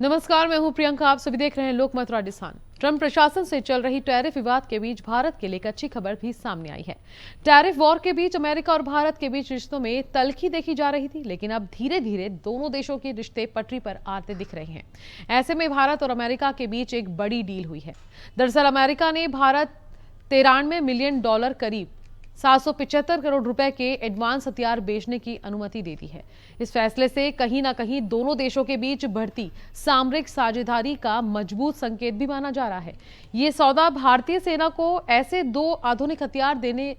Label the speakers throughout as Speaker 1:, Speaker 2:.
Speaker 1: नमस्कार, मैं हूं प्रियंका। आप सभी देख रहे हैं लोकमत राजस्थान। ट्रंप प्रशासन से चल रही टैरिफ विवाद के बीच भारत के लिए एक अच्छी खबर भी सामने आई है। टैरिफ वॉर के बीच अमेरिका और भारत के बीच रिश्तों में तल्खी देखी जा रही थी, लेकिन अब धीरे धीरे दोनों देशों के रिश्ते पटरी पर आते दिख रहे हैं। ऐसे में भारत और अमेरिका के बीच एक बड़ी डील हुई है। दरअसल अमेरिका ने भारत 93 मिलियन डॉलर करीब 775 करोड़ रुपए के एडवांस हथियार बेचने की अनुमति दे दी है। इस फैसले से कहीं ना कहीं दोनों देशों के बीच बढ़ती सामरिक साझेदारी का मजबूत संकेत भी माना जा रहा है। ये सौदा भारतीय सेना को ऐसे दो आधुनिक हथियार देने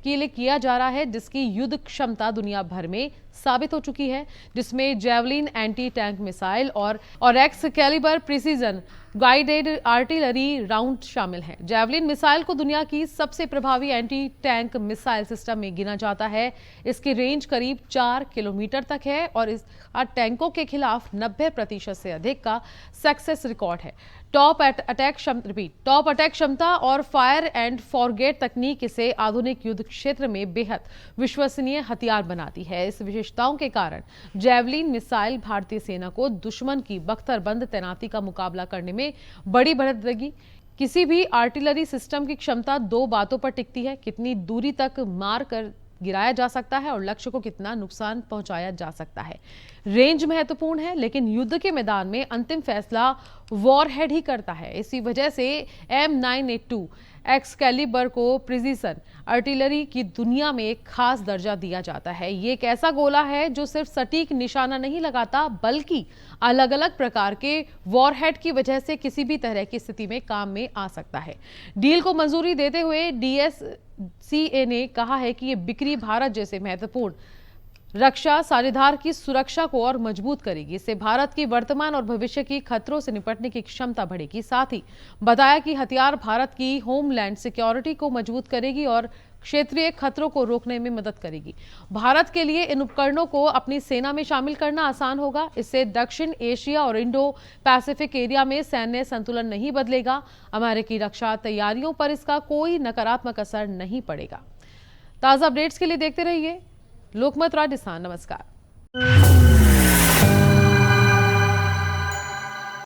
Speaker 1: के लिए किया जा रहा है जिसकी युद्ध क्षमता दुनिया भर में साबित हो चुकी है, जिसमें जेवलिन एंटी टैंक मिसाइल और Excalibur precision guided artillery round शामिल हैं। जेवलिन मिसाइल को दुनिया की सबसे प्रभावी एंटी टैंक मिसाइल सिस्टम में गिना जाता है। इसकी रेंज करीब 4 किलोमीटर तक है और इस टैंकों के खिलाफ 90% से अधिक का सक्सेस रिकॉर्ड है। टॉप अटैक क्षमता और फायर एंड फॉरगेट तकनीक इसे आधुनिक युद्ध क्षेत्र में बेहद विश्वसनीय हथियार बनाती है। इस विशेषताओं के कारण जेवलिन मिसाइल भारतीय सेना को दुश्मन की बख्तरबंद तैनाती का मुकाबला करने में बड़ी मदद देगी। किसी भी आर्टिलरी सिस्टम की क्षमता दो बातों पर टिकती है: कितनी दूरी तक मार कर गिराया जा सकता है और लक्ष्य को कितना नुकसान पहुंचाया जा सकता है। रेंज महत्वपूर्ण है, लेकिन युद्ध के मैदान में अंतिम फैसला वॉरहेड ही करता है। इसी वजह से M982 एक्सकैलिबर को प्रिसीजन आर्टिलरी की दुनिया में एक खास दर्जा दिया जाता है। ये एक ऐसा गोला है जो सिर्फ सटीक निशाना नहीं लगाता, बल्कि अलग अलग प्रकार के वॉरहेड की वजह से किसी भी तरह की स्थिति में काम में आ सकता है। डील को मंजूरी देते हुए DSCA ने कहा है कि ये बिक्री भारत जैसे महत्वपूर्ण रक्षा साझेदार की सुरक्षा को और मजबूत करेगी। इससे भारत की वर्तमान और भविष्य की खतरों से निपटने की क्षमता बढ़ेगी। साथ ही बताया कि हथियार भारत की होमलैंड सिक्योरिटी को मजबूत करेगी और क्षेत्रीय खतरों को रोकने में मदद करेगी। भारत के लिए इन उपकरणों को अपनी सेना में शामिल करना आसान होगा। इससे दक्षिण एशिया और इंडो पैसिफिक एरिया में सैन्य संतुलन नहीं बदलेगा। अमेरिकी रक्षा तैयारियों पर इसका कोई नकारात्मक असर नहीं पड़ेगा। ताजा अपडेट्स के लिए देखते रहिए लोकमत राजस्थान। नमस्कार।